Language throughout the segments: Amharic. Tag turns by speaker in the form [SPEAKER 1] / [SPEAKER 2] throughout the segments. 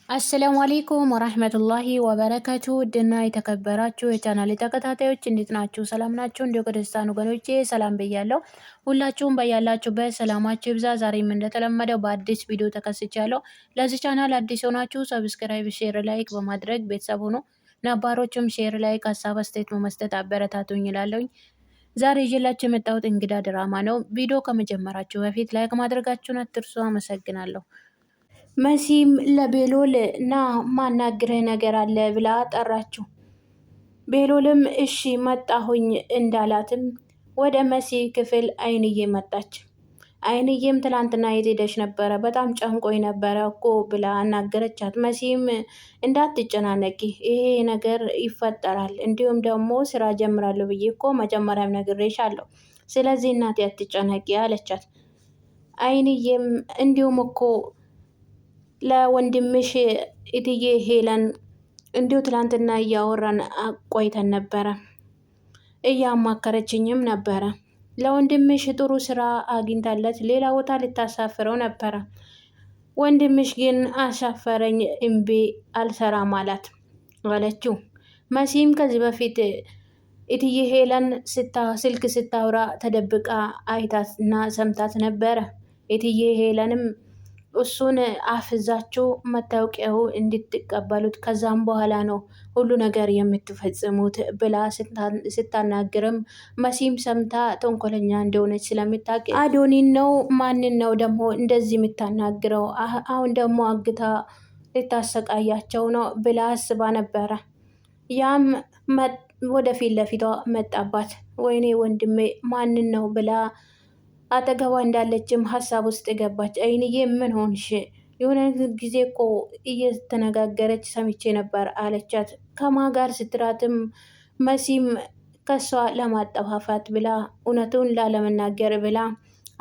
[SPEAKER 1] አሰላሙ አሌይኩም ወራህመቱላሂ ወበረካቱ ውድና የተከበራችሁ የቻናል ተከታታዮች እንዴት ናችሁ? ሰላም ናችሁ? እንዲሁ ክርስቲያን ወገኖቼ ሰላም ብያለሁ። ሁላችሁም በያላችሁበት ሰላማችሁ ይብዛ። ዛሬም እንደተለመደው በአዲስ ቪዲዮ ተከስቻለሁ። ለዚህ ቻናል አዲስ ሆናችሁ ሰብስክራይብ፣ ሼር፣ ላይክ በማድረግ ቤተሰብ ሁኑ። ነባሮችም ሼር፣ ላይክ፣ ሀሳብ አስተያየት በመስጠት አበረታቱኝ እላለሁኝ። ዛሬ ይዤላችሁ የመጣሁት እንግዳ ድራማ ነው። ቪዲዮ ከመጀመራችሁ በፊት ላይክ ማድረጋችሁን አትርሱ። አመሰግናለሁ። መሲም ለቤሎል ና ማናግርህ ነገር አለ ብላ ጠራችው። ቤሎልም እሺ መጣሁኝ እንዳላትም ወደ መሲ ክፍል አይንዬ መጣች። አይንዬም ትላንትና የት ሄደሽ ነበረ? በጣም ጨንቆኝ ነበረ እኮ ብላ አናገረቻት። መሲም እንዳትጨናነቂ ይሄ ነገር ይፈጠራል፣ እንዲሁም ደግሞ ስራ ጀምራለሁ ብዬ እኮ መጀመሪያም ነግሬሻለሁ፣ ስለዚህ እናቴ አትጨነቂ አለቻት። አይንዬም እንዲሁም እኮ ለወንድምሽ እትዬ ሄለን እንዲሁ ትላንትና እያወራን ቆይተን ነበረ፣ እያማከረችኝም ነበረ። ለወንድምሽ ጥሩ ስራ አግኝታለት ሌላ ቦታ ልታሳፍረው ነበረ። ወንድምሽ ግን አሻፈረኝ፣ እምቢ አልሰራም አላት አለችው። መሲም ከዚህ በፊት እትዬ ሄለን ስልክ ስታወራ ተደብቃ አይታት እና ሰምታት ነበረ። እትዬ ሄለንም እሱን አፍዛችሁ መታወቂያው እንድትቀበሉት ከዛም በኋላ ነው ሁሉ ነገር የምትፈጽሙት ብላ ስታናግርም መሲም ሰምታ ተንኮለኛ እንደሆነች ስለምታውቅ አዶኒን ነው ማንን ነው ደግሞ እንደዚህ የምታናግረው? አሁን ደግሞ አግታ ልታሰቃያቸው ነው ብላ አስባ ነበረ። ያም ወደፊት ለፊቷ መጣባት። ወይኔ ወንድሜ ማንን ነው ብላ አጠገቧ እንዳለችም ሀሳብ ውስጥ ገባች። አይንዬ ምን ሆንሽ? የሆነ ጊዜ እኮ እየተነጋገረች ሰምቼ ነበር አለቻት። ከማ ጋር ስትራትም መሲም ከሷ ለማጠፋፋት ብላ እውነቱን ላለመናገር ብላ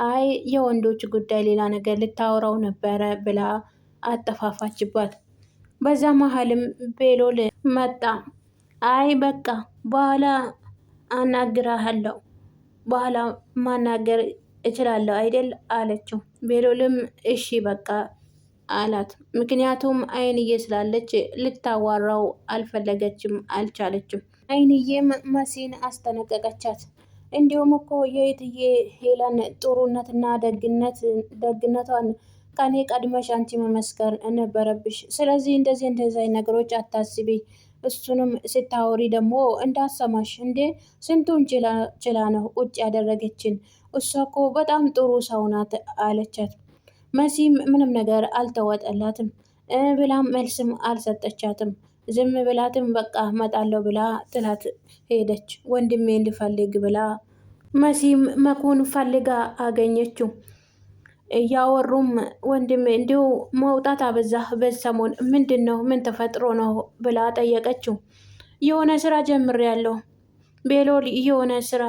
[SPEAKER 1] አይ የወንዶች ጉዳይ ሌላ ነገር ልታወራው ነበረ ብላ አጠፋፋችባት። በዛ መሀልም ቤሎል መጣ። አይ በቃ በኋላ አናግራሃለሁ፣ በኋላ ማናገር እችላለሁ አይደል አለችው። ቤሎልም እሺ በቃ አላት። ምክንያቱም አይንዬ ስላለች ልታዋራው አልፈለገችም፣ አልቻለችም። አይንዬም መሲን አስጠነቀቀቻት። እንዲሁም እኮ የእትዬ ሄለን ጥሩነትና ደግነቷን ከኔ ቀድመሽ አንቺ መመስከር ነበረብሽ። ስለዚህ እንደዚህ ነገሮች አታስቢ። እሱንም ስታወሪ ደግሞ እንዳሰማሽ እንዴ፣ ስንቱን ችላ ነው ቁጭ ያደረገችን። እሷ እኮ በጣም ጥሩ ሰው ናት አለቻት። መሲም ምንም ነገር አልተወጠላትም ብላም መልስም አልሰጠቻትም። ዝም ብላትም በቃ መጣለው ብላ ጥላት ሄደች። ወንድሜ እንድፈልግ ብላ መሲም መኩን ፈልጋ አገኘችው። እያወሩም ወንድሜ እንዲሁ መውጣት አበዛህ በሰሞን ምንድን ነው? ምን ተፈጥሮ ነው ብላ ጠየቀችው። የሆነ ስራ ጀምሬያለሁ ቤሎል፣ የሆነ ስራ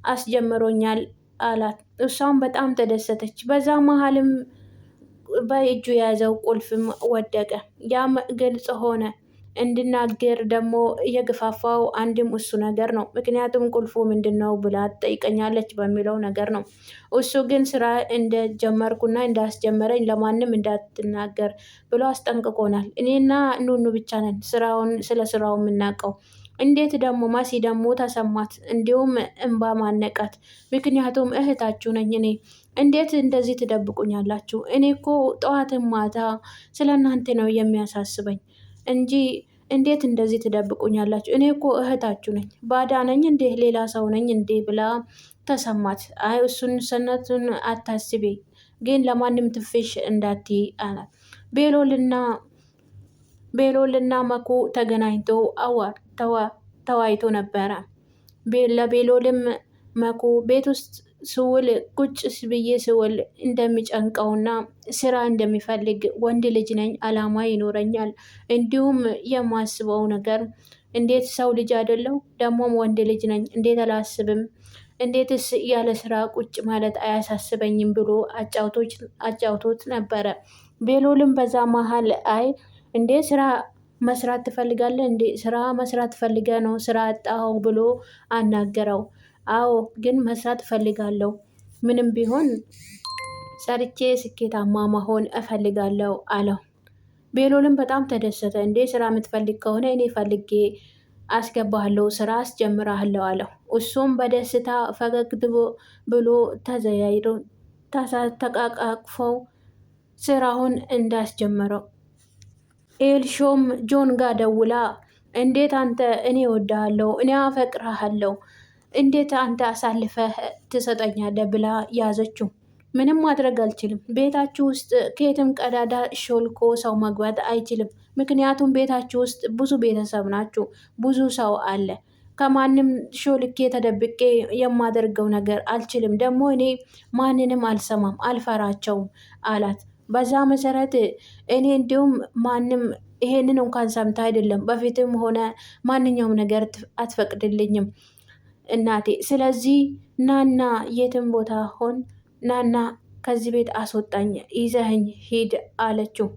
[SPEAKER 1] አስጀምሮኛል አላት። እሷም በጣም ተደሰተች። በዛ መሀልም በእጁ የያዘው ቁልፍም ወደቀ። ያም ግልጽ ሆነ። እንድናገር ደግሞ እየገፋፋው አንድም እሱ ነገር ነው። ምክንያቱም ቁልፉ ምንድን ነው ብላ ትጠይቀኛለች በሚለው ነገር ነው። እሱ ግን ስራ እንደጀመርኩና እንዳስጀመረኝ ለማንም እንዳትናገር ብሎ አስጠንቅቆናል። እኔና ኑኑ ብቻ ነን ስለ ስራው የምናውቀው። እንዴት ደግሞ ማሲ ደግሞ ተሰማት፣ እንዲሁም እንባ ማነቃት። ምክንያቱም እህታችሁ ነኝ እኔ። እንዴት እንደዚህ ትደብቁኛላችሁ? እኔ እኮ ጠዋትም ማታ ስለ እናንተ ነው የሚያሳስበኝ እንጂ እንዴት እንደዚህ ትደብቁኛላችሁ? እኔ እኮ እህታችሁ ነኝ። ባዳ ነኝ እንዴ? ሌላ ሰው ነኝ እንዴ? ብላ ተሰማት። አይ እሱን ሰነቱን አታስቤ፣ ግን ለማንም ትፍሽ እንዳትይ አላት። ቤሎልና መኩ ተገናኝቶ ተዋይቶ ነበረ። ለቤሎልም መኩ ቤት ውስጥ ስውል ቁጭ ብዬ ስውል እንደሚጨንቀውና ስራ እንደሚፈልግ ወንድ ልጅ ነኝ፣ አላማ ይኖረኛል፣ እንዲሁም የማስበው ነገር እንዴት ሰው ልጅ አይደለው? ደግሞም ወንድ ልጅ ነኝ፣ እንዴት አላስብም? እንዴትስ ያለ ስራ ቁጭ ማለት አያሳስበኝም ብሎ አጫውቶት ነበረ። ቤሎልም በዛ መሀል አይ እንዴ ስራ መስራት ትፈልጋለህ እንዴ? ስራ መስራት ፈልገ ነው ስራ አጣው ብሎ አናገረው። አዎ ግን መስራት እፈልጋለሁ፣ ምንም ቢሆን ሰርቼ ስኬታማ መሆን እፈልጋለሁ አለው። ቤሎልም በጣም ተደሰተ። እንዴ ስራ የምትፈልግ ከሆነ እኔ ፈልጌ አስገባለሁ፣ ስራ አስጀምራለሁ አለው። እሱም በደስታ ፈገግ ብሎ ተዘያይዶ ተቃቃቅፈው ስራውን እንዳስጀመረው ኤልሾም ጆን ጋር ደውላ እንዴት አንተ እኔ እወድሃለሁ፣ እኔ አፈቅርሃለሁ፣ እንዴት አንተ አሳልፈህ ትሰጠኛለህ ብላ ያዘችው። ምንም ማድረግ አልችልም። ቤታችሁ ውስጥ ከየትም ቀዳዳ ሾልኮ ሰው መግባት አይችልም። ምክንያቱም ቤታችሁ ውስጥ ብዙ ቤተሰብ ናችሁ፣ ብዙ ሰው አለ። ከማንም ሾልኬ ተደብቄ የማደርገው ነገር አልችልም። ደግሞ እኔ ማንንም አልሰማም፣ አልፈራቸውም አላት። በዛ መሰረት እኔ እንዲሁም ማንም ይሄንን እንኳን ሰምታ አይደለም በፊትም ሆነ ማንኛውም ነገር አትፈቅድልኝም እናቴ። ስለዚህ ናና የትም ቦታ ሆን ናና ከዚህ ቤት አስወጣኝ፣ ይዘህኝ ሂድ አለችው።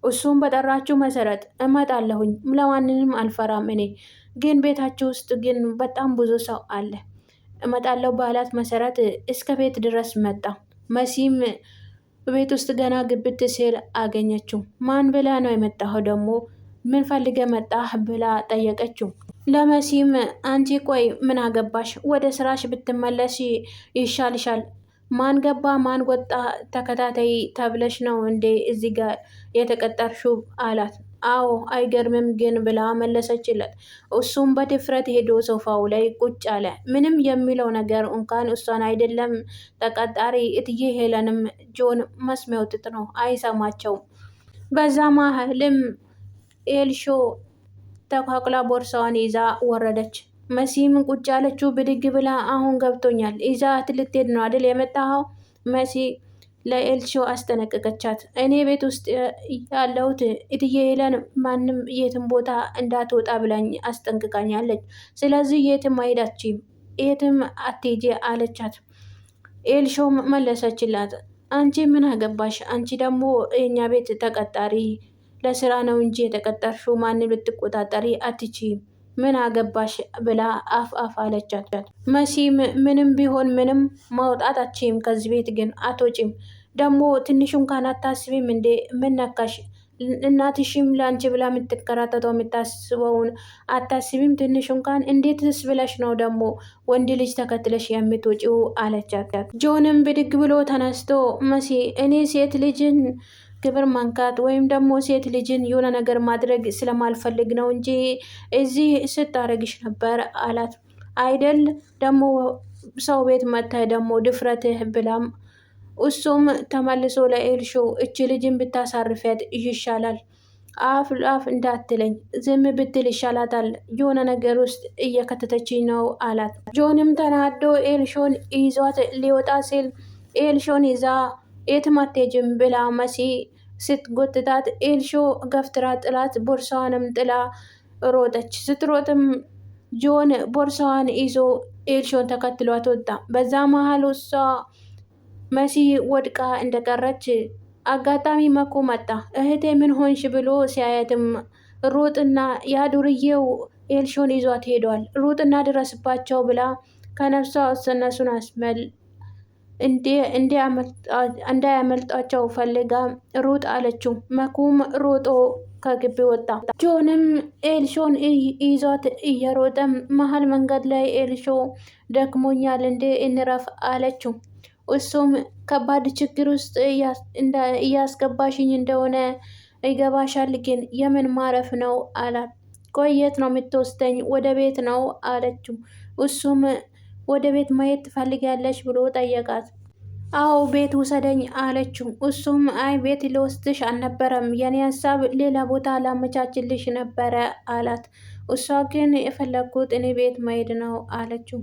[SPEAKER 1] እሱም በጠራችው መሰረት እመጣለሁኝ፣ ለማንንም አልፈራም፣ እኔ ግን ቤታችሁ ውስጥ ግን በጣም ብዙ ሰው አለ፣ እመጣለሁ ባላት መሰረት እስከ ቤት ድረስ መጣ። መሲም ቤት ውስጥ ገና ግብት ሲል አገኘችው። ማን ብላ ነው የመጣኸው ደግሞ ምን ፈልገ መጣህ ብላ ጠየቀችው። ለመሲም አንቺ ቆይ ምን አገባሽ? ወደ ስራሽ ብትመለሽ ይሻልሻል። ማን ገባ ማን ወጣ ተከታታይ ተብለሽ ነው እንዴ እዚህ ጋር የተቀጠርሽው አላት። አዎ አይገርምም ግን ብላ መለሰችለት። እሱም በድፍረት ሄዶ ሶፋው ላይ ቁጭ አለ። ምንም የሚለው ነገር እንኳን እሷን አይደለም ተቀጣሪ እትዬ ሄለንም ጆን መስሚያው ጥጥ ነው፣ አይሰማቸውም። በዛ መሀልም ኤልሾ ተኳኩላ ቦርሳዋን ይዛ ወረደች። መሲም ቁጭ ያለችው ብድግ ብላ አሁን ገብቶኛል፣ ይዛት ልትሄድ ነው አይደል የመጣኸው? መሲ ለኤልሾ አስጠነቀቀቻት። እኔ ቤት ውስጥ ያለሁት እትዬ ሄለን ማንም የትም ቦታ እንዳትወጣ ብላኝ አስጠንቅቃኛለች። ስለዚህ የትም አይሄዳችም፣ የትም አትሄጂ አለቻት። ኤልሾም መለሰችላት፣ አንቺ ምን አገባሽ? አንቺ ደግሞ የኛ ቤት ተቀጣሪ ለስራ ነው እንጂ የተቀጠርሽው ማንም ልትቆጣጠሪ አትችይም፣ ምን አገባሽ ብላ አፍ አለቻት። መሲም ምንም ቢሆን ምንም ማውጣት አትችይም ከዚህ ቤት ግን አትወጪም። ደግሞ ትንሽ እንኳን አታስቢም እንዴ? ምን ነካሽ? እናትሽም ለአንቺ ብላ የምትከራተተው የምታስበውን አታስቢም? ትንሽ እንኳን እንዴትስ ብለሽ ነው ደግሞ ወንድ ልጅ ተከትለሽ የምትወጪው አለቻት። ጆንም ብድግ ብሎ ተነስቶ መሲ እኔ ሴት ልጅን ክብር መንካት ወይም ደግሞ ሴት ልጅን የሆነ ነገር ማድረግ ስለማልፈልግ ነው እንጂ እዚህ ስታረግሽ ነበር አላት። አይደል ደግሞ ሰው ቤት መጥተህ ደግሞ ድፍረትህ ብላም እሱም ተመልሶ ለኤልሾ እች ልጅን ብታሳርፊያት ይሻላል፣ አፍ ላፍ እንዳትለኝ ዝም ብትል ይሻላታል፣ የሆነ ነገር ውስጥ እየከተተችኝ ነው አላት። ጆንም ተናዶ ኤልሾን ይዟት ሊወጣ ሲል ኤልሾን ይዛ የትም አትሄጂም ብላ መሲ ስትጎትታት ኤልሾ ገፍትራ ጥላት ቦርሳዋንም ጥላ ሮጠች። ስትሮጥም ጆን ቦርሳዋን ይዞ ኤልሾን ተከትሏት ወጣ። በዛ መሀል እሷ መሲ ወድቃ እንደቀረች አጋጣሚ መኩ መጣ። እህቴ ምን ሆንሽ ብሎ ሲያየትም ሩጥና ያዱርዬው ኤልሾን ይዟት ሄዷል፣ ሩጥና ድረስባቸው ብላ ከነፍሷ እነሱን አስመል እንዳያመልጣቸው ፈልጋ ሩጥ አለችው። መኩም ሮጦ ከግቢ ወጣ። ጆንም ኤልሾን ይዟት እየሮጠም መሀል መንገድ ላይ ኤልሾ ደክሞኛል እንዴ እንረፍ አለችው። እሱም ከባድ ችግር ውስጥ እያስገባሽኝ እንደሆነ ይገባሻል፣ ግን የምን ማረፍ ነው አላት። ቆይ የት ነው የምትወስደኝ? ወደ ቤት ነው አለችው። እሱም ወደ ቤት ማየት ትፈልጊያለሽ ብሎ ጠየቃት። አዎ ቤት ውሰደኝ አለችው። እሱም አይ ቤት ልወስድሽ አልነበረም፣ የኔ ሀሳብ ሌላ ቦታ ላመቻችልሽ ነበረ አላት። እሷ ግን የፈለግኩት እኔ ቤት መሄድ ነው አለችው።